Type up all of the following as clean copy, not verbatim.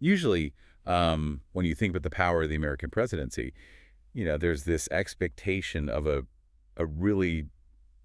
Usually, when you think about the power of the American presidency, there's this expectation of a really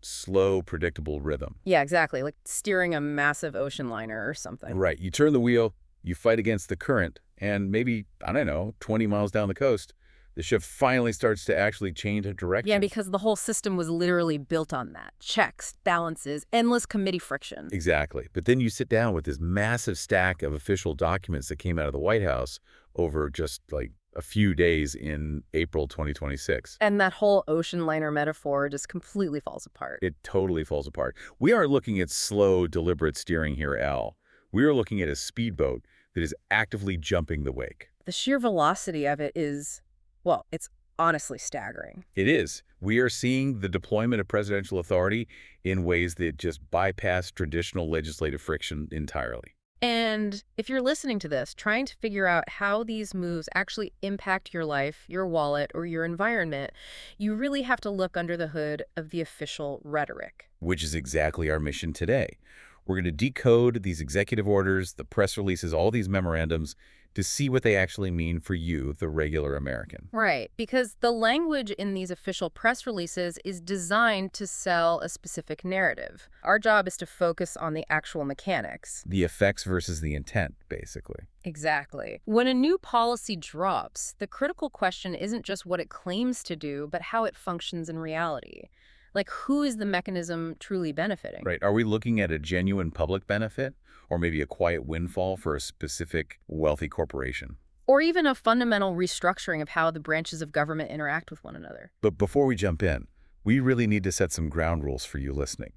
slow, predictable rhythm. Yeah, exactly. Like steering a massive ocean liner or something. Right. You turn the wheel, you fight against the current, and maybe, I don't know, 20 miles down the coast, the ship finally starts to actually change a Yeah, direction. because the whole system was literally built on that. Checks, balances, endless committee friction. Exactly. But then you sit down with this massive stack of official documents that came out of the White House over just like a few days in April 2026. And that whole ocean liner metaphor just completely falls apart. It totally falls apart. We aren't looking at slow, deliberate steering here, Al. We are looking at a speedboat that is actively jumping the wake. The sheer velocity of it is, well, it's honestly staggering. It is. We are seeing the deployment of presidential authority in ways that just bypass traditional legislative friction entirely. And if you're listening to this, trying to figure out how these moves actually impact your life, your wallet, or your environment, you really have to look under the hood of the official rhetoric. Which is exactly our mission today. We're going to decode these executive orders, the press releases, all these memorandums, to see what they actually mean for you, the regular American. Right, because the language in these official press releases is designed to sell a specific narrative. Our job is to focus on the actual mechanics. The effects versus the intent, basically. Exactly. When a new policy drops, the critical question isn't just what it claims to do, but how it functions in reality. Like, who is the mechanism truly benefiting? Right. Are we looking at a genuine public benefit or maybe a quiet windfall for a specific wealthy corporation? Or even a fundamental restructuring of how the branches of government interact with one another. But before we jump in, we really need to set some ground rules for you listening,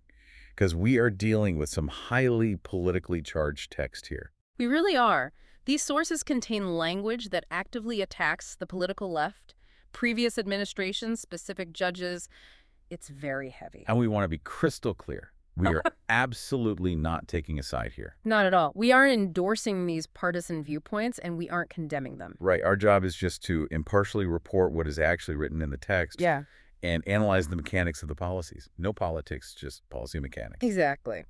because we are dealing with some highly politically charged text here. We really are. These sources contain language that actively attacks the political left, previous administrations, specific judges. It's very heavy. And we want to be crystal clear. We are absolutely not taking a side here. Not at all. We aren't endorsing these partisan viewpoints, and we aren't condemning them. Right. Our job is just to impartially report what is actually written in the text. Yeah. And analyze the mechanics of the policies. No politics, just policy mechanics. Exactly.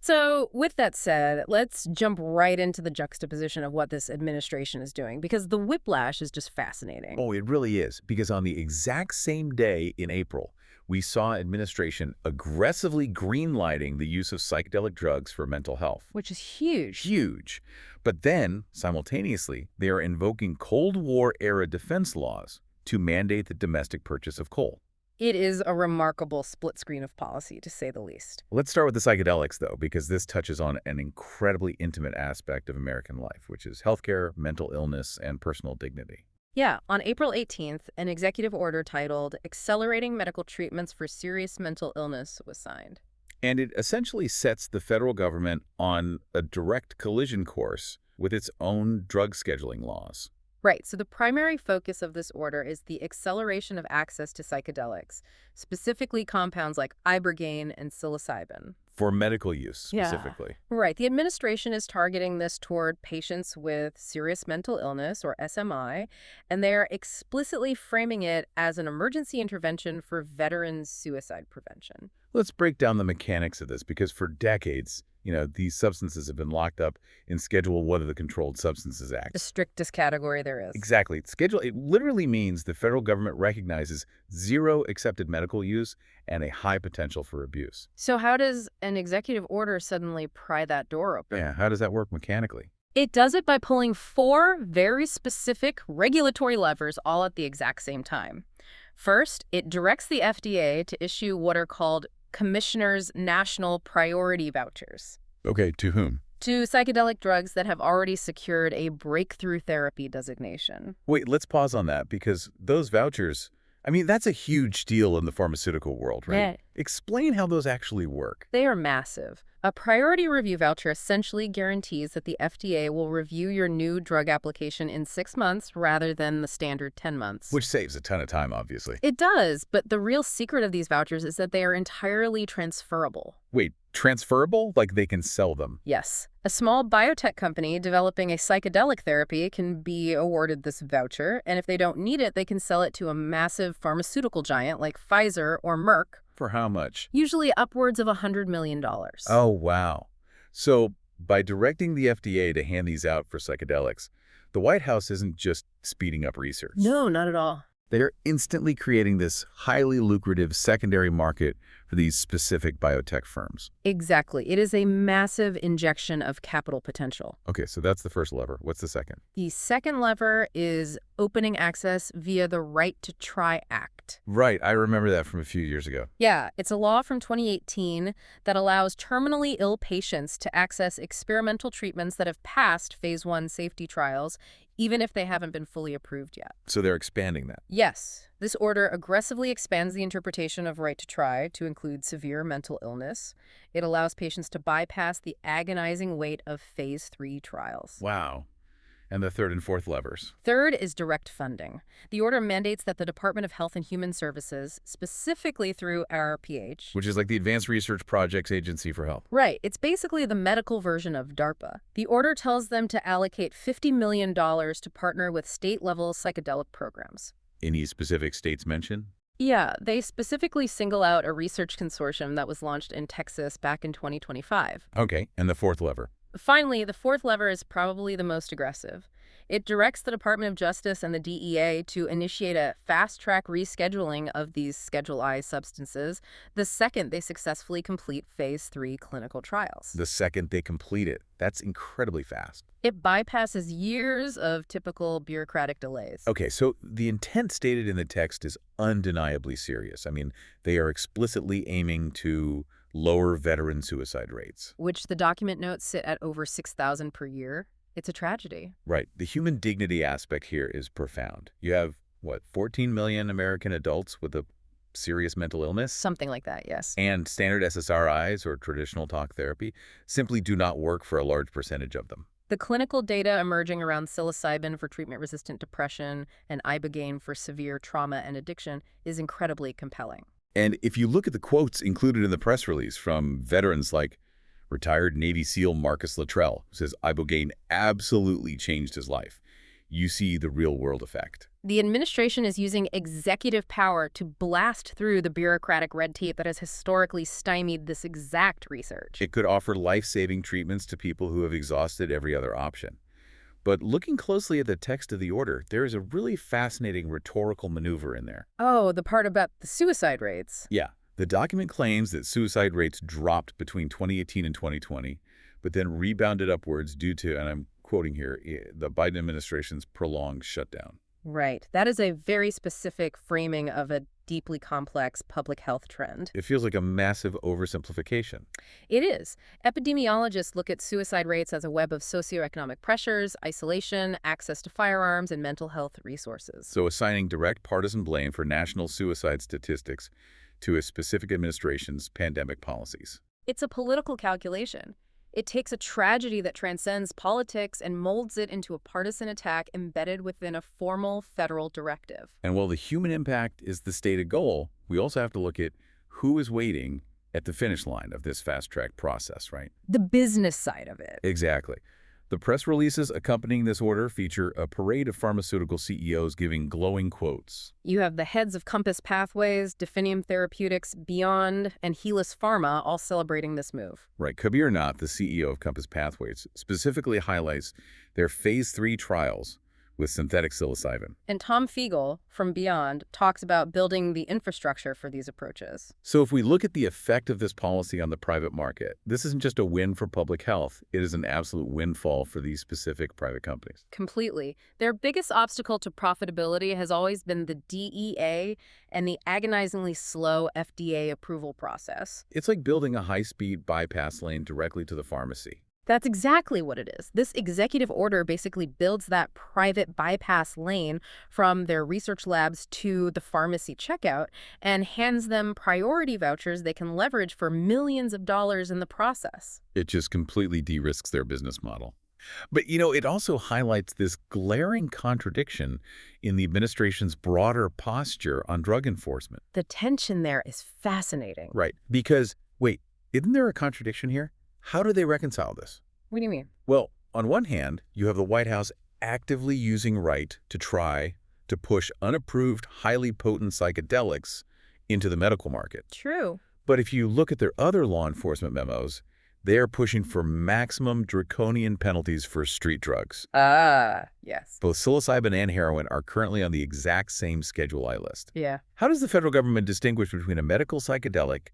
So with that said, let's jump right into the juxtaposition of what this administration is doing, because the whiplash is just fascinating. Oh, it really is. Because on the exact same day in April, we saw administration aggressively greenlighting the use of psychedelic drugs for mental health. Which is huge. Huge. But then, simultaneously, they are invoking Cold War-era defense laws to mandate the domestic purchase of coal. It is a remarkable split screen of policy, to say the least. Let's start with the psychedelics, though, because this touches on an incredibly intimate aspect of American life, which is healthcare, mental illness, and personal dignity. Yeah, on April 18th, an executive order titled Accelerating Medical Treatments for Serious Mental Illness was signed. And it essentially sets the federal government on a direct collision course with its own drug scheduling laws. Right, so the primary focus of this order is the acceleration of access to psychedelics, specifically compounds like ibogaine and psilocybin. For medical use, specifically. Yeah. Right, the administration is targeting this toward patients with serious mental illness, or SMI, and they're explicitly framing it as an emergency intervention for veterans' suicide prevention. Let's break down the mechanics of this, because for decades, these substances have been locked up in Schedule 1 of the Controlled Substances Act. The strictest category there is. Exactly. It literally means the federal government recognizes zero accepted medical use and a high potential for abuse. So how does an executive order suddenly pry that door open? Yeah, how does that work mechanically? It does it by pulling 4 very specific regulatory levers all at the exact same time. First, it directs the FDA to issue what are called Commissioner's National Priority Vouchers. Okay, to whom? To psychedelic drugs that have already secured a breakthrough therapy designation. Wait, let's pause on that, because those vouchers, that's a huge deal in the pharmaceutical world, right? Yeah. Explain how those actually work. They are massive. A priority review voucher essentially guarantees that the FDA will review your new drug application in 6 months rather than the standard 10 months. Which saves a ton of time, obviously. It does, but the real secret of these vouchers is that they are entirely transferable. Wait, transferable? Like they can sell them? Yes. A small biotech company developing a psychedelic therapy can be awarded this voucher, and if they don't need it, they can sell it to a massive pharmaceutical giant like Pfizer or Merck. For how much? Usually upwards of $100 million. Oh, wow. So By directing the FDA to hand these out for psychedelics, the White House isn't just speeding up research. No, not at all. They're instantly creating this highly lucrative secondary market for these specific biotech firms. Exactly. It is a massive injection of capital potential. Okay, so that's the first lever. What's the second? The second lever is opening access via the Right to Try Act. Right, I remember that from a few years ago. Yeah, it's a law from 2018 that allows terminally ill patients to access experimental treatments that have passed phase 1 safety trials, even if they haven't been fully approved yet. So they're expanding that. Yes, this order aggressively expands the interpretation of right to try to include severe mental illness. It allows patients to bypass the agonizing wait of phase 3 trials. Wow. And the third and fourth levers. Third is direct funding. The order mandates that the Department of Health and Human Services, specifically through RRPH, Which is like the Advanced Research Projects Agency for Health. right, it's basically the medical version of DARPA. The order tells them to allocate $50 million to partner with state-level psychedelic programs. Any specific states mentioned? Yeah, they specifically single out a research consortium that was launched in Texas back in 2025. Okay, and the fourth lever. Finally, the fourth lever is probably the most aggressive. It directs the Department of Justice and the DEA to initiate a fast-track rescheduling of these Schedule I substances the second they successfully complete phase 3 clinical trials. The second they complete it. That's incredibly fast. It bypasses years of typical bureaucratic delays. Okay, so the intent stated in the text is undeniably serious. I mean, they are explicitly aiming to lower veteran suicide rates. Which the document notes sit at over 6,000 per year. It's a tragedy. Right. The human dignity aspect here is profound. You have, what, 14 million American adults with a serious mental illness? Something like that, yes. And standard SSRIs, or traditional talk therapy, simply do not work for a large percentage of them. The clinical data emerging around psilocybin for treatment-resistant depression and ibogaine for severe trauma and addiction is incredibly compelling. And if you look at the quotes included in the press release from veterans like retired Navy SEAL Marcus Luttrell, who says ibogaine absolutely changed his life, you see the real-world effect. The administration is using executive power to blast through the bureaucratic red tape that has historically stymied this exact research. It could offer life-saving treatments to people who have exhausted every other option. But looking closely at the text of the order, there is a really fascinating rhetorical maneuver in there. Oh, the part about the suicide rates. Yeah, the document claims that suicide rates dropped between 2018 and 2020, but then rebounded upwards due to, and I'm quoting here, the Biden administration's prolonged shutdown. Right. That is a very specific framing of a deeply complex public health trend. It feels like a massive oversimplification. It is. Epidemiologists look at suicide rates as a web of socioeconomic pressures, isolation, access to firearms, and mental health resources. So assigning direct partisan blame for national suicide statistics to a specific administration's pandemic policies. It's a political calculation. It takes a tragedy that transcends politics and molds it into a partisan attack embedded within a formal federal directive. And while the human impact is the stated goal, we also have to look at who is waiting at the finish line of this fast-track process, right? The business side of it. Exactly. The press releases accompanying this order feature a parade of pharmaceutical CEOs giving glowing quotes. You have the heads of Compass Pathways, Definium Therapeutics, Beyond, and Helus Pharma all celebrating this move. Right. Kabir Nath, the CEO of Compass Pathways, specifically highlights their phase 3 trials with synthetic psilocybin. And Tom Fiegel from Beyond talks about building the infrastructure for these approaches. So if we look at the effect of this policy on the private market, this isn't just a win for public health. It is an absolute windfall for these specific private companies. Completely. Their biggest obstacle to profitability has always been the DEA and the agonizingly slow FDA approval process. It's like building a high-speed bypass lane directly to the pharmacy. That's exactly what it is. This executive order basically builds that private bypass lane from their research labs to the pharmacy checkout and hands them priority vouchers they can leverage for millions of dollars in the process. It just completely de-risks their business model. But, it also highlights this glaring contradiction in the administration's broader posture on drug enforcement. The tension there is fascinating. Right. Because, wait, isn't there a contradiction here? How do they reconcile this? What do you mean? Well, on one hand, you have the White House actively using right to try to push unapproved, highly potent psychedelics into the medical market. True. But if you look at their other law enforcement memos, They are pushing for maximum draconian penalties for street drugs. Ah, yes. Both psilocybin and heroin are currently on the exact same Schedule I list. Yeah. How does the federal government distinguish between a medical psychedelic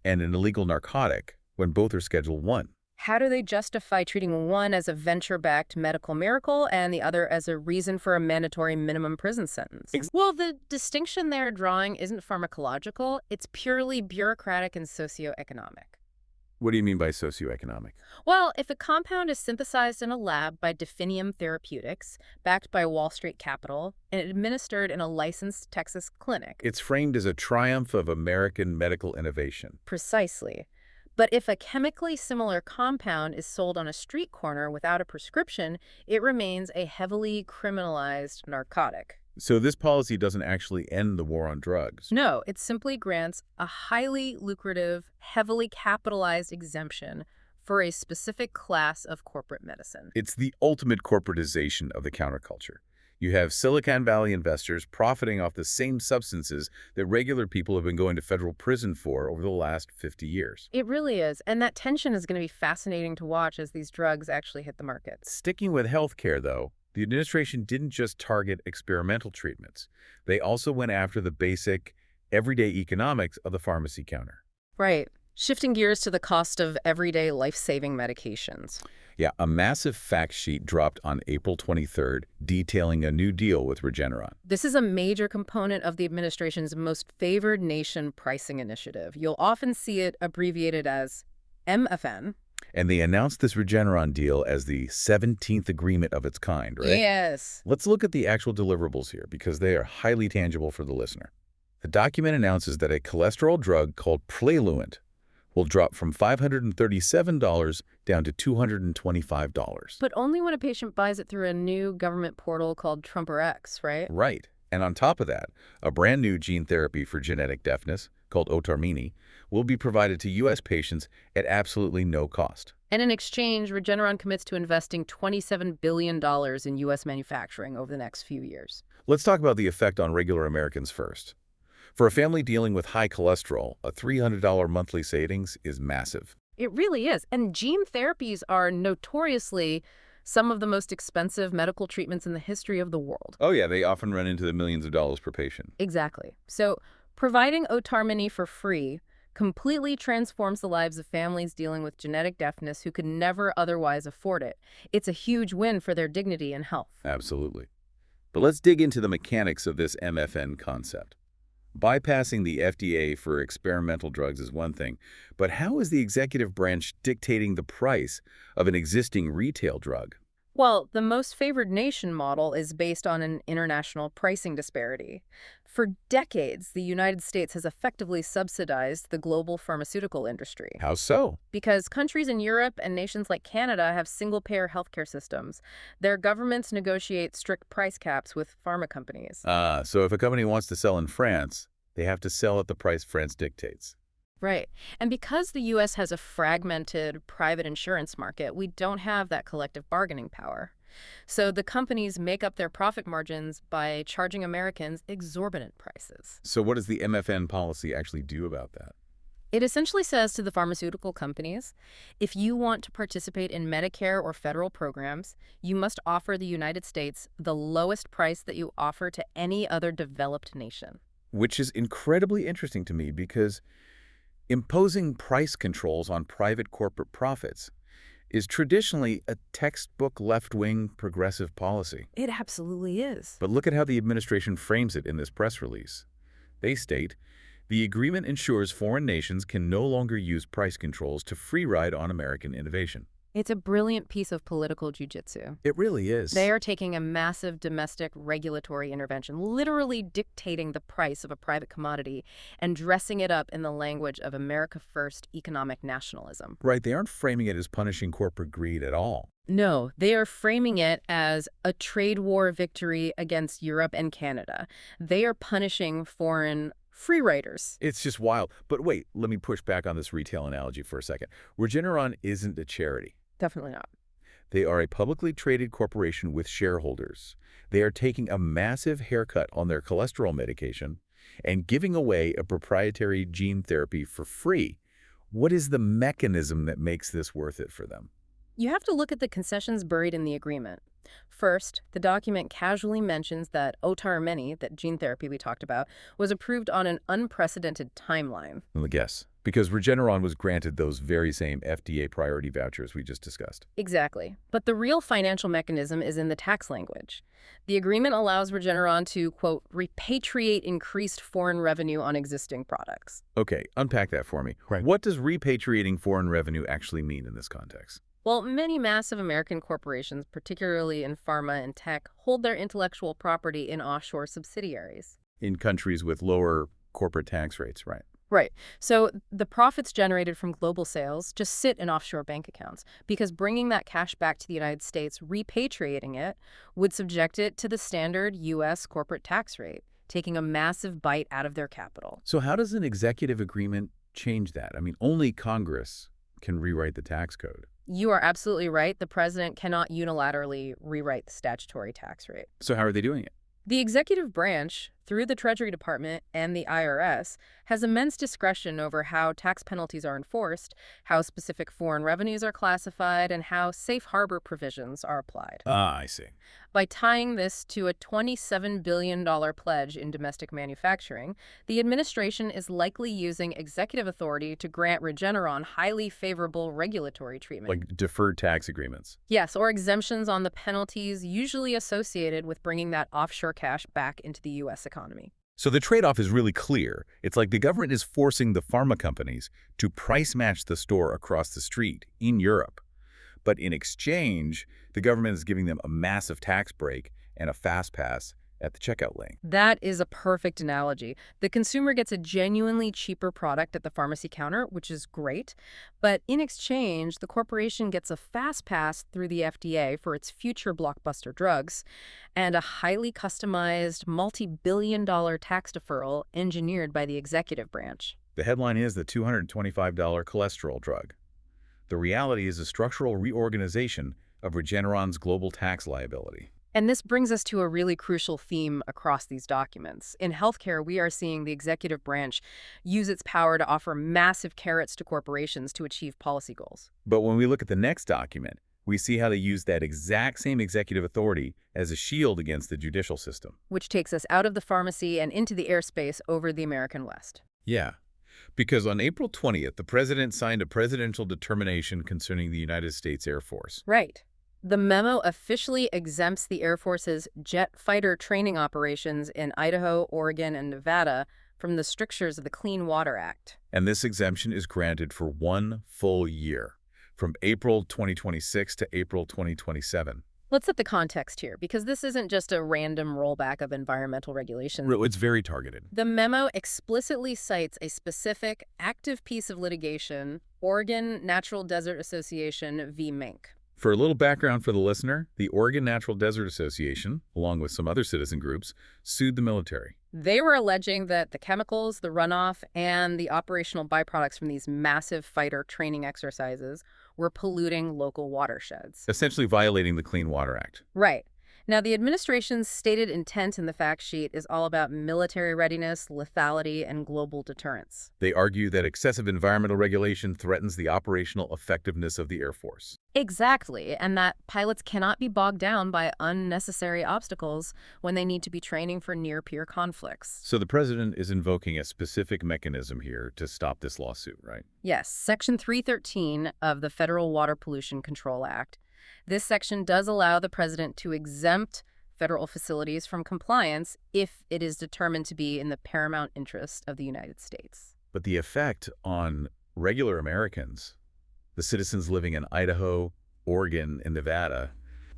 and an illegal narcotic when both are Schedule 1? How do they justify treating one as a venture-backed medical miracle and the other as a reason for a mandatory minimum prison sentence? Well, the distinction they're drawing isn't pharmacological. It's purely bureaucratic and socioeconomic. What do you mean by socioeconomic? Well, if a compound is synthesized in a lab by Definium Therapeutics, backed by Wall Street capital, and administered in a licensed Texas clinic. It's framed as a triumph of American medical innovation. Precisely. But if a chemically similar compound is sold on a street corner without a prescription, it remains a heavily criminalized narcotic. So this policy doesn't actually end the war on drugs. No, it simply grants a highly lucrative, heavily capitalized exemption for a specific class of corporate medicine. It's the ultimate corporatization of the counterculture. You have Silicon Valley investors profiting off the same substances that regular people have been going to federal prison for over the last 50 years. It really is, and that tension is going to be fascinating to watch as these drugs actually hit the markets. Sticking with healthcare, though, the administration didn't just target experimental treatments. They also went after the basic, everyday economics of the pharmacy counter. Right. Shifting gears to the cost of everyday life-saving medications. Yeah, a massive fact sheet dropped on April 23rd detailing a new deal with Regeneron. This is a major component of the administration's most favored nation pricing initiative. You'll often see it abbreviated as MFN. And they announced this Regeneron deal as the 17th agreement of its kind, right? Yes. Let's look at the actual deliverables here because they are highly tangible for the listener. The document announces that a cholesterol drug called Praluent will drop from $537 down to $225. But only when a patient buys it through a new government portal called TrumperX, right? Right. And on top of that, a brand new gene therapy for genetic deafness, called otarmeni, will be provided to U.S. patients at absolutely no cost. And in exchange, Regeneron commits to investing $27 billion in U.S. manufacturing over the next few years. Let's talk about the effect on regular Americans first. For a family dealing with high cholesterol, a $300 monthly savings is massive. It really is. And gene therapies are notoriously some of the most expensive medical treatments in the history of the world. Oh yeah, they often run into the millions of dollars per patient. Exactly. So providing otarmeni for free completely transforms the lives of families dealing with genetic deafness who could never otherwise afford it. It's a huge win for their dignity and health. Absolutely. But let's dig into the mechanics of this MFN concept. Bypassing the FDA for experimental drugs is one thing, but how is the executive branch dictating the price of an existing retail drug? Well, the most favored nation model is based on an international pricing disparity. For decades, the United States has effectively subsidized the global pharmaceutical industry. How so? Because countries in Europe and nations like Canada have single-payer healthcare systems. Their governments negotiate strict price caps with pharma companies. So if a company wants to sell in France, they have to sell at the price France dictates. Right. And because the U.S. has a fragmented private insurance market, we don't have that collective bargaining power. So the companies make up their profit margins by charging Americans exorbitant prices. So what does the MFN policy actually do about that? It essentially says to the pharmaceutical companies, if you want to participate in Medicare or federal programs, you must offer the United States the lowest price that you offer to any other developed nation. Which is incredibly interesting to me because imposing price controls on private corporate profits is traditionally a textbook left-wing progressive policy. It absolutely is. But look at how the administration frames it in this press release. They state, the agreement ensures foreign nations can no longer use price controls to free-ride on American innovation. It's a brilliant piece of political jujitsu. It really is. They are taking a massive domestic regulatory intervention, literally dictating the price of a private commodity and dressing it up in the language of America First economic nationalism. Right, they aren't framing it as punishing corporate greed at all. No, they are framing it as a trade war victory against Europe and Canada. They are punishing foreign free riders. It's just wild. But wait, let me push back on this retail analogy for a second. Regeneron isn't a charity. Definitely not. They are a publicly traded corporation with shareholders. They are taking a massive haircut on their cholesterol medication and giving away a proprietary gene therapy for free, What is the mechanism that makes this worth it for them? You have to look at the concessions buried in the agreement. First, the document casually mentions that otarmeni, that gene therapy we talked about, was approved on an unprecedented timeline. Let me guess. Because Regeneron was granted those very same FDA priority vouchers we just discussed. Exactly. But the real financial mechanism is in the tax language. The agreement allows Regeneron to, quote, repatriate increased foreign revenue on existing products. Okay, unpack that for me. Right. What does repatriating foreign revenue actually mean in this context? Well, many massive American corporations, particularly in pharma and tech, hold their intellectual property in offshore subsidiaries. In countries with lower corporate tax rates, right? Right. So the profits generated from global sales just sit in offshore bank accounts because bringing that cash back to the United States, repatriating it, would subject it to the standard U.S. corporate tax rate, taking a massive bite out of their capital. So how does an executive agreement change that? I mean, only Congress can rewrite the tax code. You are absolutely right. The president cannot unilaterally rewrite the statutory tax rate. So how are they doing it? The executive branch, through the Treasury Department and the IRS, has immense discretion over how tax penalties are enforced, how specific foreign revenues are classified, and how safe harbor provisions are applied. Ah, I see. By tying this to a $27 billion pledge in domestic manufacturing, the administration is likely using executive authority to grant Regeneron highly favorable regulatory treatment. Like deferred tax agreements. Yes, or exemptions on the penalties usually associated with bringing that offshore cash back into the U.S. economy. So the trade-off is really clear. It's like the government is forcing the pharma companies to price match the store across the street in Europe. But in exchange, the government is giving them a massive tax break and a fast pass at the checkout lane. That is a perfect analogy. The consumer gets a genuinely cheaper product at the pharmacy counter, which is great. But in exchange, the corporation gets a fast pass through the FDA for its future blockbuster drugs and a highly customized, multi-billion-dollar tax deferral engineered by the executive branch. The headline is the $225 cholesterol drug. The reality is a structural reorganization of Regeneron's global tax liability. And this brings us to a really crucial theme across these documents. In healthcare, we are seeing the executive branch use its power to offer massive carrots to corporations to achieve policy goals. But when we look at the next document, we see how they use that exact same executive authority as a shield against the judicial system. Which takes us out of the pharmacy and into the airspace over the American West. Yeah, because on April 20th, the president signed a presidential determination concerning the United States Air Force. Right. The memo officially exempts the Air Force's jet fighter training operations in Idaho, Oregon, and Nevada from the strictures of the Clean Water Act. And this exemption is granted for 1 full year, from April 2026 to April 2027. Let's set the context here, because this isn't just a random rollback of environmental regulations. It's very targeted. The memo explicitly cites a specific active piece of litigation, Oregon Natural Desert Association v. Mink. For a little background for the listener, the Oregon Natural Desert Association, along with some other citizen groups, sued the military. They were alleging that the chemicals, the runoff, and the operational byproducts from these massive fighter training exercises were polluting local watersheds. Essentially violating the Clean Water Act. Right. Now, the administration's stated intent in the fact sheet is all about military readiness, lethality, and global deterrence. They argue that excessive environmental regulation threatens the operational effectiveness of the Air Force. Exactly, and that pilots cannot be bogged down by unnecessary obstacles when they need to be training for near-peer conflicts. So the president is invoking a specific mechanism here to stop this lawsuit, right? Yes, Section 313 of the Federal Water Pollution Control Act. This section does allow the president to exempt federal facilities from compliance if it is determined to be in the paramount interest of the United States. But the effect on regular Americans, the citizens living in Idaho, Oregon, and Nevada,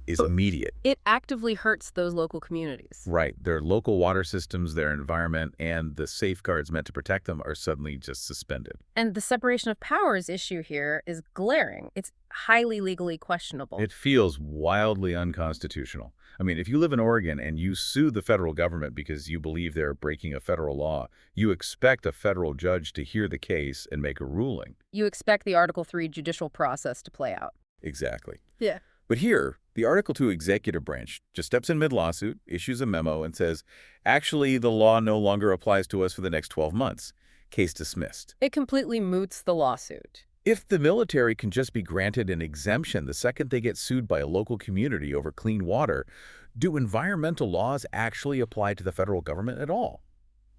is immediate. It actively hurts those local communities. Right. Their local water systems, their environment, and the safeguards meant to protect them are suddenly just suspended. And the separation of powers issue here is glaring. It's highly legally questionable. It feels wildly unconstitutional. I mean, if you live in Oregon and you sue the federal government because you believe they're breaking a federal law, you expect a federal judge to hear the case and make a ruling. You expect the Article 3 judicial process to play out. Exactly. Yeah. But here, the Article 2 executive branch just steps in mid-lawsuit, issues a memo, and says, actually, the law no longer applies to us for the next 12 months. case dismissed. It completely moots the lawsuit. If the military can just be granted an exemption the second they get sued by a local community over clean water, do environmental laws actually apply to the federal government at all?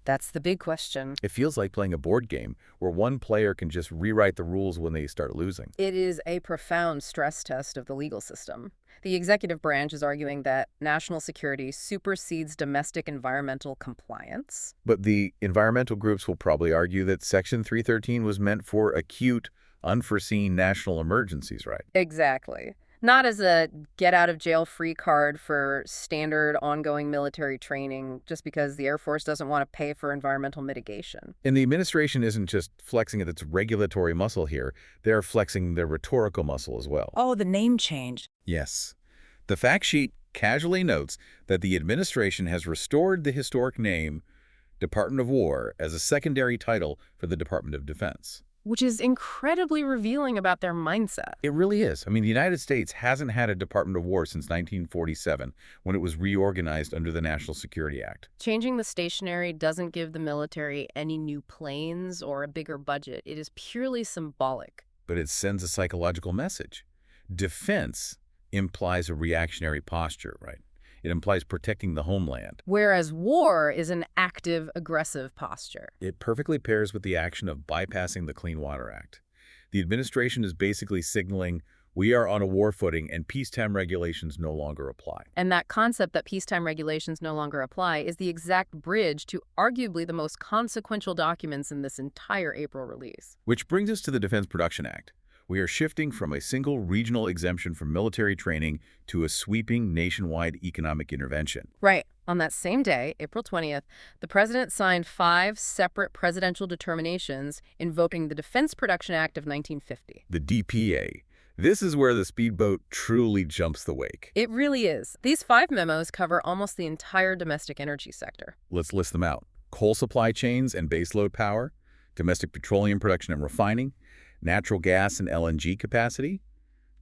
That's the big question. It feels like playing a board game where one player can just rewrite the rules when they start losing. It is a profound stress test of the legal system. The executive branch is arguing that national security supersedes domestic environmental compliance. But the environmental groups will probably argue that Section 313 was meant for acute, unforeseen national emergencies, right? Exactly. Not as a get-out-of-jail-free card for standard ongoing military training just because the Air Force doesn't want to pay for environmental mitigation. And the administration isn't just flexing its regulatory muscle here, they're flexing their rhetorical muscle as well. Oh, the name change. Yes. The fact sheet casually notes that the administration has restored the historic name Department of War as a secondary title for the Department of Defense. Which is incredibly revealing about their mindset. It really is. I mean, the United States hasn't had a Department of War since 1947, when it was reorganized under the National Security Act. Changing the stationery doesn't give the military any new planes or a bigger budget. It is purely symbolic. But it sends a psychological message. Defense implies a reactionary posture, right? It implies protecting the homeland. Whereas war is an active, aggressive posture. It perfectly pairs with the action of bypassing the Clean Water Act. The administration is basically signaling, we are on a war footing and peacetime regulations no longer apply. And that concept that peacetime regulations no longer apply is the exact bridge to arguably the most consequential documents in this entire April release. Which brings us to the Defense Production Act. We are shifting from a single regional exemption from military training to a sweeping nationwide economic intervention. Right. On that same day, April 20th, the president signed 5 separate presidential determinations invoking the Defense Production Act of 1950. The DPA. This is where the speedboat truly jumps the wake. It really is. These 5 memos cover almost the entire domestic energy sector. Let's list them out. Coal supply chains and baseload power, domestic petroleum production and refining, natural gas and LNG capacity,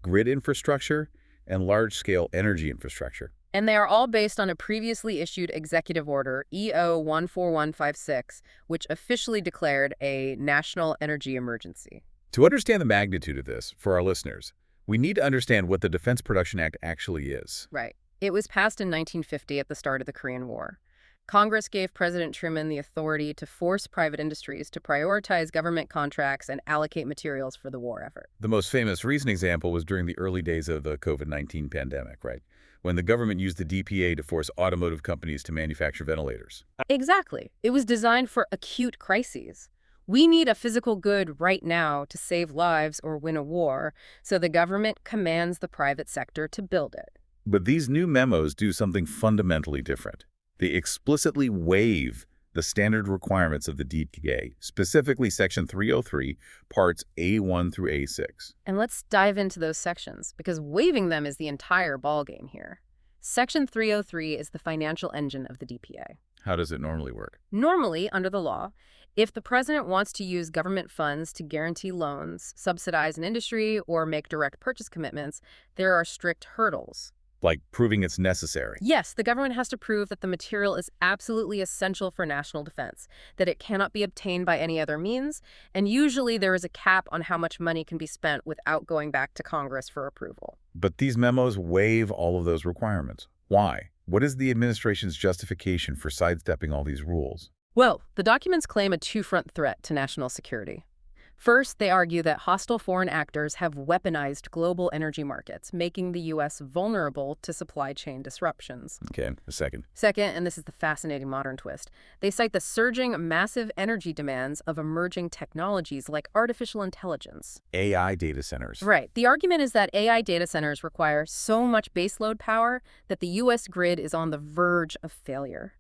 grid infrastructure, and large-scale energy infrastructure. And they are all based on a previously issued executive order, EO 14156, which officially declared a national energy emergency. To understand the magnitude of this, for our listeners, we need to understand what the Defense Production Act actually is. Right. It was passed in 1950 at the start of the Korean War. Congress gave President Truman the authority to force private industries to prioritize government contracts and allocate materials for the war effort. The most famous recent example was during the early days of the COVID-19 pandemic, right? When the government used the DPA to force automotive companies to manufacture ventilators. Exactly. It was designed for acute crises. We need a physical good right now to save lives or win a war, so the government commands the private sector to build it. But these new memos do something fundamentally different. They explicitly waive the standard requirements of the DPA, specifically Section 303, Parts A1 through A6. And let's dive into those sections, because waiving them is the entire ballgame here. Section 303 is the financial engine of the DPA. How does it normally work? Normally, under the law, if the president wants to use government funds to guarantee loans, subsidize an industry, or make direct purchase commitments, there are strict hurdles. Like proving it's necessary. Yes, the government has to prove that the material is absolutely essential for national defense, that it cannot be obtained by any other means, and usually there is a cap on how much money can be spent without going back to Congress for approval. But these memos waive all of those requirements. Why? What is the administration's justification for sidestepping all these rules? Well, the documents claim a two-front threat to national security. First, they argue that hostile foreign actors have weaponized global energy markets, making the U.S. vulnerable to supply chain disruptions. Okay, a second. Second, and this is the fascinating modern twist, they cite the surging massive energy demands of emerging technologies like artificial intelligence. AI data centers. Right. The argument is that AI data centers require so much baseload power that the U.S. grid is on the verge of failure.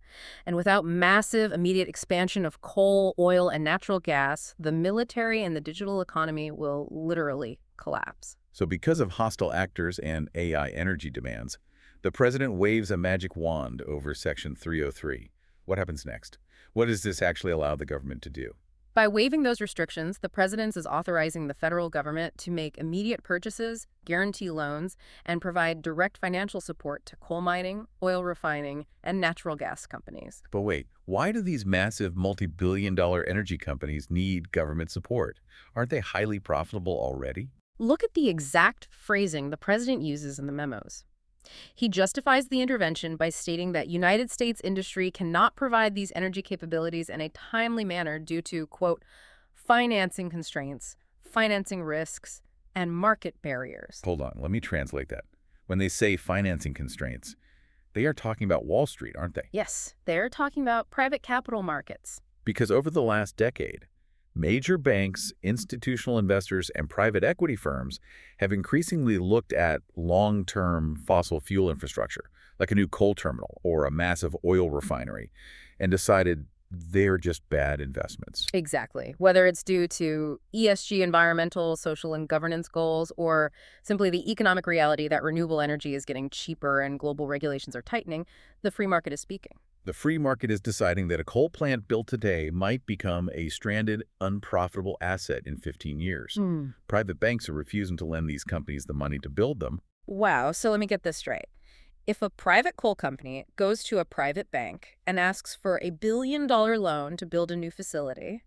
And without massive immediate expansion of coal, oil, and natural gas, the military and the digital economy will literally collapse. So because of hostile actors and AI energy demands, the president waves a magic wand over Section 303. What happens next? What does this actually allow the government to do? By waiving those restrictions, the president is authorizing the federal government to make immediate purchases, guarantee loans, and provide direct financial support to coal mining, oil refining, and natural gas companies. But wait, why do these massive multi-billion-dollar energy companies need government support? Aren't they highly profitable already? Look at the exact phrasing the president uses in the memos. He justifies the intervention by stating that United States industry cannot provide these energy capabilities in a timely manner due to, quote, financing constraints, financing risks, and market barriers. Hold on, let me translate that. When they say financing constraints, they are talking about Wall Street, aren't they? Yes, they're talking about private capital markets. Because over the last decade, major banks, institutional investors, and private equity firms have increasingly looked at long-term fossil fuel infrastructure, like a new coal terminal or a massive oil refinery, and decided they're just bad investments. Exactly. Whether it's due to ESG, environmental, social, and governance goals, or simply the economic reality that renewable energy is getting cheaper and global regulations are tightening, the free market is speaking. The free market is deciding that a coal plant built today might become a stranded, unprofitable asset in 15 years. Private banks are refusing to lend these companies the money to build them. Wow, so let me get this straight. If a private coal company goes to a private bank and asks for a $1 billion loan to build a new facility,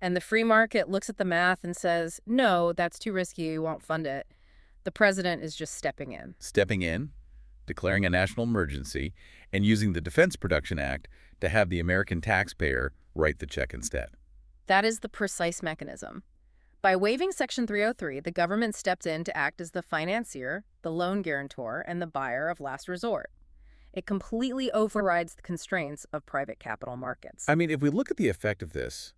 and the free market looks at the math and says, no, that's too risky, we won't fund it, the president is just stepping in. Stepping in, declaring a national emergency, and using the Defense Production Act to have the American taxpayer write the check instead. That is the precise mechanism. By waiving Section 303, the government stepped in to act as the financier, the loan guarantor, and the buyer of last resort. It completely overrides the constraints of private capital markets. I mean, if we look at the effect of this,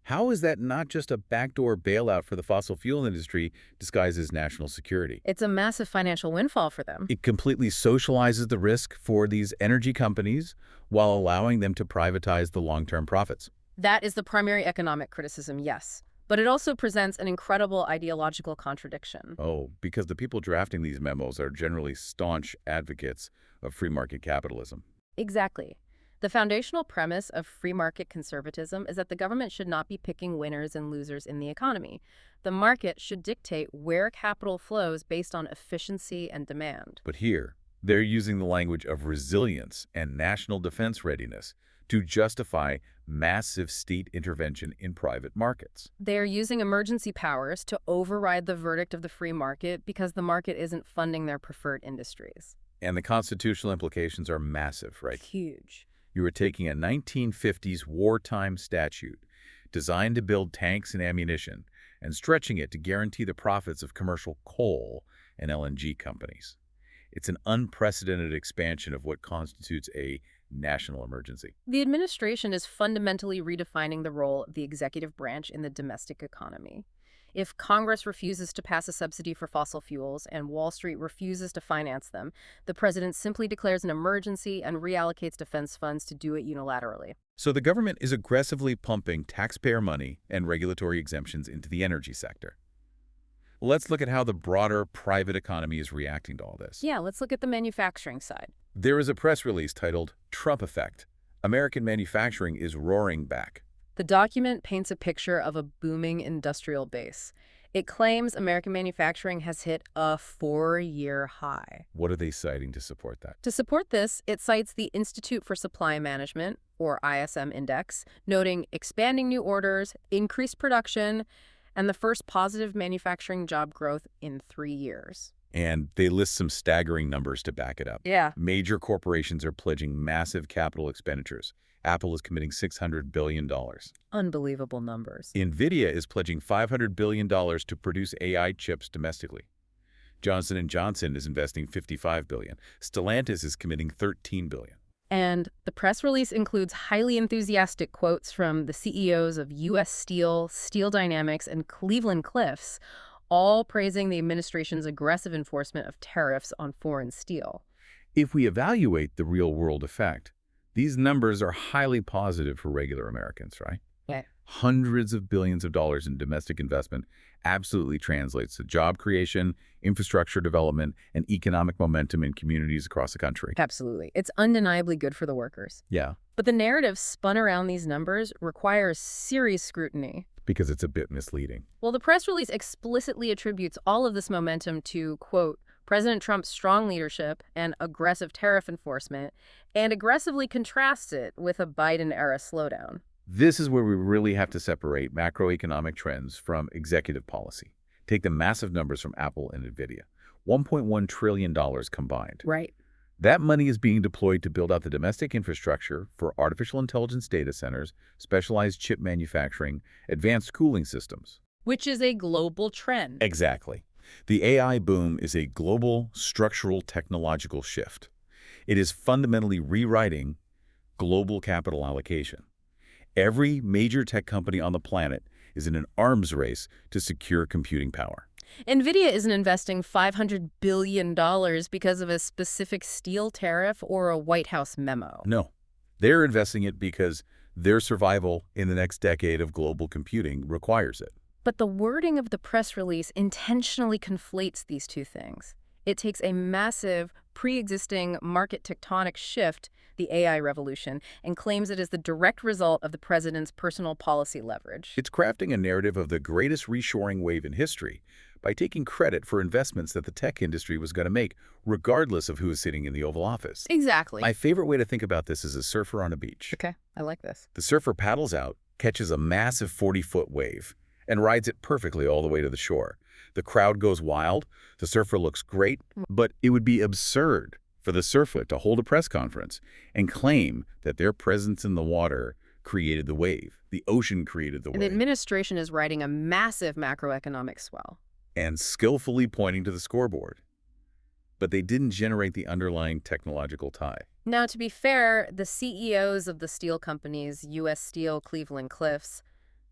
how is that not just a backdoor bailout for the fossil fuel industry disguised as national security? It's a massive financial windfall for them. It completely socializes the risk for these energy companies while allowing them to privatize the long-term profits. That is the primary economic criticism, yes. But it also presents an incredible ideological contradiction. Oh, because the people drafting these memos are generally staunch advocates of free market capitalism. Exactly. The foundational premise of free market conservatism is that the government should not be picking winners and losers in the economy. The market should dictate where capital flows based on efficiency and demand. But here, they're using the language of resilience and national defense readiness to justify massive state intervention in private markets. They are using emergency powers to override the verdict of the free market because the market isn't funding their preferred industries. And the constitutional implications are massive, right? Huge. You are taking a 1950s wartime statute designed to build tanks and ammunition and stretching it to guarantee the profits of commercial coal and LNG companies. It's an unprecedented expansion of what constitutes a national emergency. The administration is fundamentally redefining the role of the executive branch in the domestic economy. If Congress refuses to pass a subsidy for fossil fuels and Wall Street refuses to finance them, the president simply declares an emergency and reallocates defense funds to do it unilaterally. So the government is aggressively pumping taxpayer money and regulatory exemptions into the energy sector. Let's look at how the broader private economy is reacting to all this. Yeah, let's look at the manufacturing side. There is a press release titled Trump Effect. American manufacturing is roaring back. The document paints a picture of a booming industrial base. It claims American manufacturing has hit a 4-year high. What are they citing to support that? To support this, it cites the Institute for Supply Management, or ISM Index, noting expanding new orders, increased production, and the first positive manufacturing job growth in 3 years. And they list some staggering numbers to back it up. Yeah. Major corporations are pledging massive capital expenditures. Apple is committing $600 billion. Unbelievable numbers. NVIDIA is pledging $500 billion to produce AI chips domestically. Johnson & Johnson is investing $55 billion. Stellantis is committing $13 billion. And the press release includes highly enthusiastic quotes from the CEOs of U.S. Steel, Steel Dynamics, and Cleveland-Cliffs, all praising the administration's aggressive enforcement of tariffs on foreign steel. If we evaluate the real-world effect, these numbers are highly positive for regular Americans, right? Yeah. Hundreds of billions of dollars in domestic investment absolutely translates to job creation, infrastructure development, and economic momentum in communities across the country. Absolutely. It's undeniably good for the workers. Yeah. But the narrative spun around these numbers requires serious scrutiny. Because it's a bit misleading. Well, the press release explicitly attributes all of this momentum to, quote, President Trump's strong leadership and aggressive tariff enforcement, and aggressively contrasts it with a Biden-era slowdown. This is where we really have to separate macroeconomic trends from executive policy. Take the massive numbers from Apple and NVIDIA. $1.1 trillion combined. Right. That money is being deployed to build out the domestic infrastructure for artificial intelligence data centers, specialized chip manufacturing, advanced cooling systems. Which is a global trend. Exactly. The AI boom is a global structural technological shift. It is fundamentally rewriting global capital allocation. Every major tech company on the planet is in an arms race to secure computing power. NVIDIA isn't investing $500 billion because of a specific steel tariff or a White House memo. No, they're investing it because their survival in the next decade of global computing requires it. But the wording of the press release intentionally conflates these two things. It takes a massive, pre-existing market tectonic shift, the AI revolution, and claims it is the direct result of the president's personal policy leverage. It's crafting a narrative of the greatest reshoring wave in history by taking credit for investments that the tech industry was going to make, regardless of who is sitting in the Oval Office. Exactly. My favorite way to think about this is a surfer on a beach. Okay, I like this. The surfer paddles out, catches a massive 40-foot wave, and rides it perfectly all the way to the shore. The crowd goes wild, the surfer looks great, but it would be absurd for the surfer to hold a press conference and claim that their presence in the water created the wave. The ocean created the wave. And the administration is riding a massive macroeconomic swell. And skillfully pointing to the scoreboard. But they didn't generate the underlying technological tie. Now, to be fair, the CEOs of the steel companies, U.S. Steel, Cleveland-Cliffs,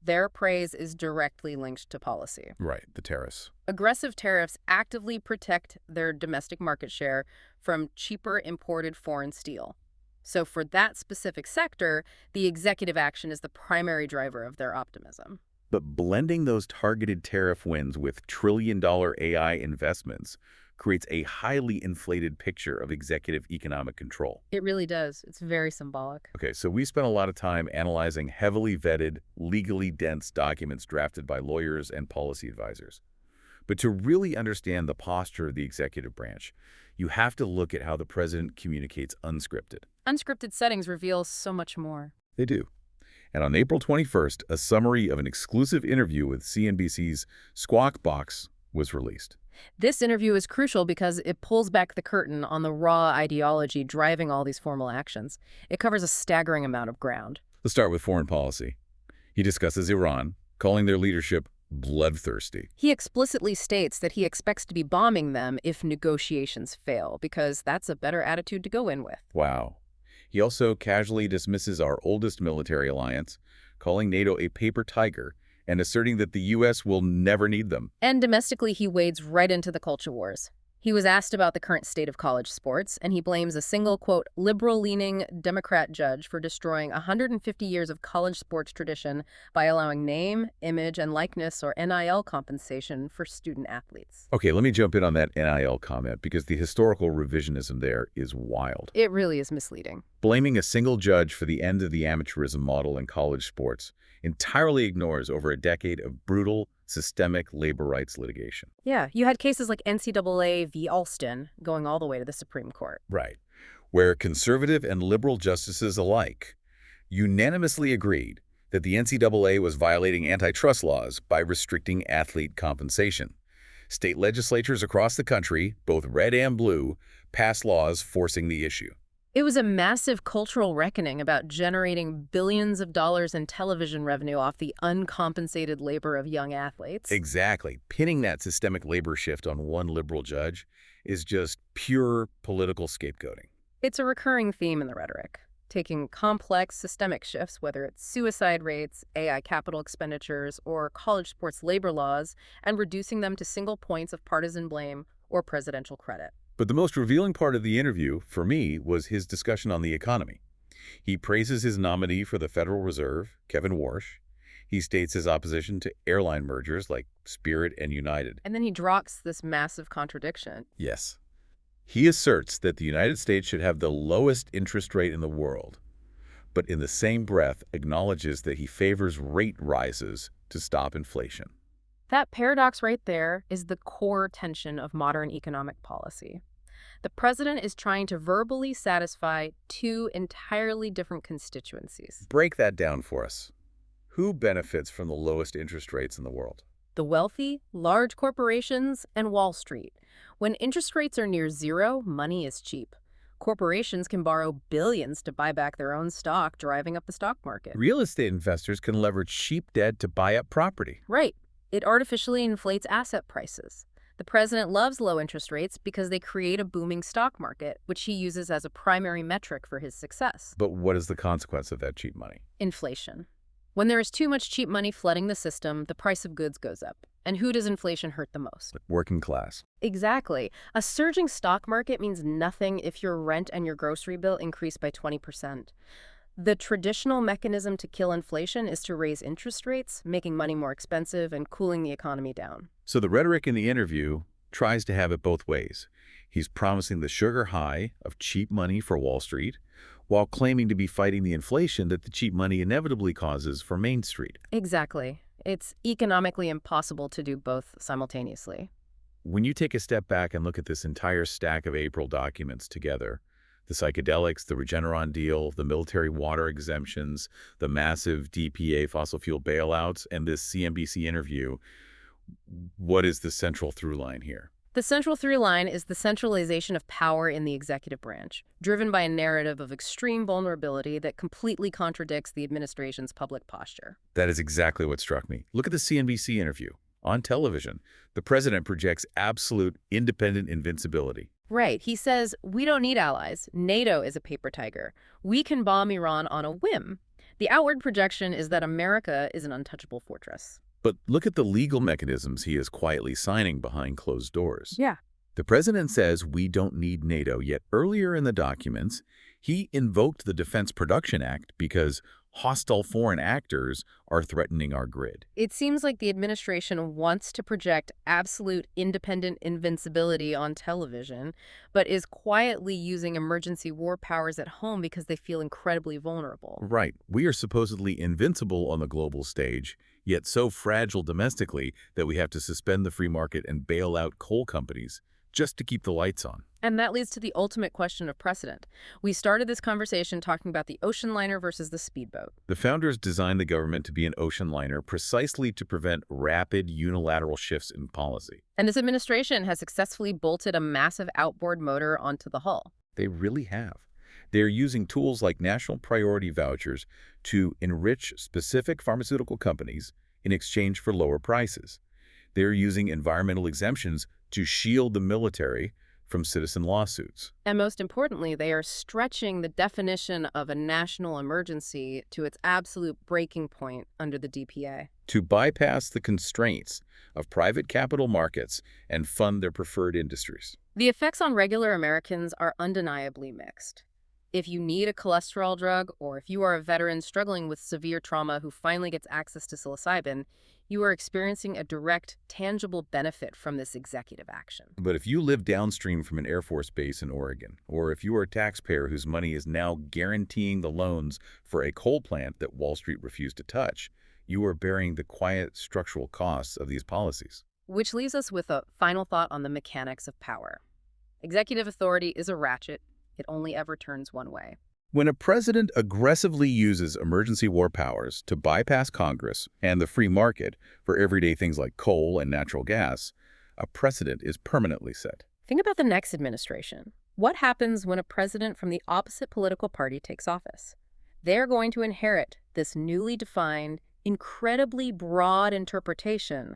their praise is directly linked to policy. Right, the tariffs. Aggressive tariffs actively protect their domestic market share from cheaper imported foreign steel. So for that specific sector, the executive action is the primary driver of their optimism. But blending those targeted tariff wins with trillion-dollar AI investments creates a highly inflated picture of executive economic control. It really does. It's very symbolic. Okay, so we spent a lot of time analyzing heavily vetted, legally dense documents drafted by lawyers and policy advisors. But to really understand the posture of the executive branch, you have to look at how the president communicates unscripted. Unscripted settings reveal so much more. They do. And on April 21st, a summary of an exclusive interview with CNBC's Squawk Box was released. This interview is crucial because it pulls back the curtain on the raw ideology driving all these formal actions. It covers a staggering amount of ground. Let's start with foreign policy. He discusses Iran, calling their leadership bloodthirsty. He explicitly states that he expects to be bombing them if negotiations fail, because that's a better attitude to go in with. Wow. He also casually dismisses our oldest military alliance, calling NATO a paper tiger and asserting that the U.S. will never need them. And domestically, he wades right into the culture wars. He was asked about the current state of college sports, and he blames a single, quote, liberal-leaning Democrat judge for destroying 150 years of college sports tradition by allowing name, image, and likeness, or NIL compensation for student athletes. Okay, let me jump in on that NIL comment because the historical revisionism there is wild. It really is misleading. Blaming a single judge for the end of the amateurism model in college sports entirely ignores over a decade of brutal, systemic labor rights litigation. Yeah, you had cases like NCAA v. Alston going all the way to the Supreme Court. Right, where conservative and liberal justices alike unanimously agreed that the NCAA was violating antitrust laws by restricting athlete compensation. State legislatures across the country, both red and blue, passed laws forcing the issue. It was a massive cultural reckoning about generating billions of dollars in television revenue off the uncompensated labor of young athletes. Exactly. Pinning that systemic labor shift on one liberal judge is just pure political scapegoating. It's a recurring theme in the rhetoric, taking complex systemic shifts, whether it's suicide rates, AI capital expenditures, or college sports labor laws, and reducing them to single points of partisan blame or presidential credit. But the most revealing part of the interview, for me, was his discussion on the economy. He praises his nominee for the Federal Reserve, Kevin Warsh. He states his opposition to airline mergers like Spirit and United. And then he drops this massive contradiction. Yes. He asserts that the United States should have the lowest interest rate in the world, but in the same breath acknowledges that he favors rate rises to stop inflation. That paradox right there is the core tension of modern economic policy. The president is trying to verbally satisfy two entirely different constituencies: Break that down for us. Who benefits from the lowest interest rates in the world? the wealthy, large corporations, and Wall Street. When interest rates are near zero, money is cheap. Corporations can borrow billions to buy back their own stock, driving up the stock market. Real estate investors can leverage cheap debt to buy up property. Right. It artificially inflates asset prices. The president loves low interest rates because they create a booming stock market, which he uses as a primary metric for his success. But what is the consequence of that cheap money? Inflation. When there is too much cheap money flooding the system, the price of goods goes up. And who does inflation hurt the most? Working class. Exactly. A surging stock market means nothing if your rent and your grocery bill increase by 20%. The traditional mechanism to kill inflation is to raise interest rates, making money more expensive and cooling the economy down. So the rhetoric in the interview tries to have it both ways. He's promising the sugar high of cheap money for Wall Street, while claiming to be fighting the inflation that the cheap money inevitably causes for Main Street. Exactly. It's economically impossible to do both simultaneously. When you take a step back and look at this entire stack of April documents together, the psychedelics, the Regeneron deal, the military water exemptions, the massive DPA fossil fuel bailouts, and this CNBC interview, what is the central through line here? The central through line is the centralization of power in the executive branch, driven by a narrative of extreme vulnerability that completely contradicts the administration's public posture. That is exactly what struck me. Look at the CNBC interview. On television, the president projects absolute independent invincibility. Right. He says, we don't need allies. NATO is a paper tiger. We can bomb Iran on a whim. The outward projection is that America is an untouchable fortress. But look at the legal mechanisms he is quietly signing behind closed doors. Yeah. The president says we don't need NATO, yet earlier in the documents, he invoked the Defense Production Act because hostile foreign actors are threatening our grid. It seems like the administration wants to project absolute independent invincibility on television, but is quietly using emergency war powers at home because they feel incredibly vulnerable. Right. We are supposedly invincible on the global stage, yet so fragile domestically that we have to suspend the free market and bail out coal companies just to keep the lights on. And that leads to the ultimate question of precedent. We started this conversation talking about the ocean liner versus the speedboat. The founders designed the government to be an ocean liner precisely to prevent rapid unilateral shifts in policy. And this administration has successfully bolted a massive outboard motor onto the hull. They really have. They're using tools like national priority vouchers to enrich specific pharmaceutical companies in exchange for lower prices. They're using environmental exemptions to shield the military from citizen lawsuits. And most importantly, they are stretching the definition of a national emergency to its absolute breaking point under the DPA. To bypass the constraints of private capital markets and fund their preferred industries. The effects on regular Americans are undeniably mixed. If you need a cholesterol drug, or if you are a veteran struggling with severe trauma who finally gets access to psilocybin, you are experiencing a direct, tangible benefit from this executive action. But if you live downstream from an Air Force base in Oregon, or if you are a taxpayer whose money is now guaranteeing the loans for a coal plant that Wall Street refused to touch, you are bearing the quiet structural costs of these policies. Which leaves us with a final thought on the mechanics of power. Executive authority is a ratchet. It only ever turns one way. When a president aggressively uses emergency war powers to bypass Congress and the free market for everyday things like coal and natural gas, a precedent is permanently set. Think about the next administration. What happens when a president from the opposite political party takes office? They're going to inherit this newly defined, incredibly broad interpretation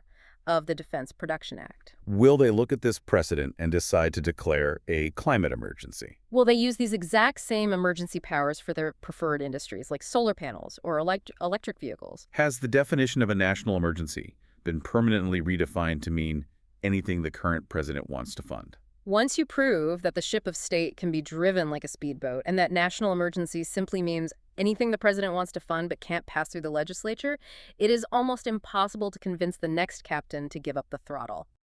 of the Defense Production Act. Will they look at this precedent and decide to declare a climate emergency? Will they use these exact same emergency powers for their preferred industries, like solar panels or electric vehicles? Has the definition of a national emergency been permanently redefined to mean anything the current president wants to fund? Once you prove that the ship of state can be driven like a speedboat and that national emergency simply means anything the president wants to fund but can't pass through the legislature, it is almost impossible to convince the next captain to give up the throttle.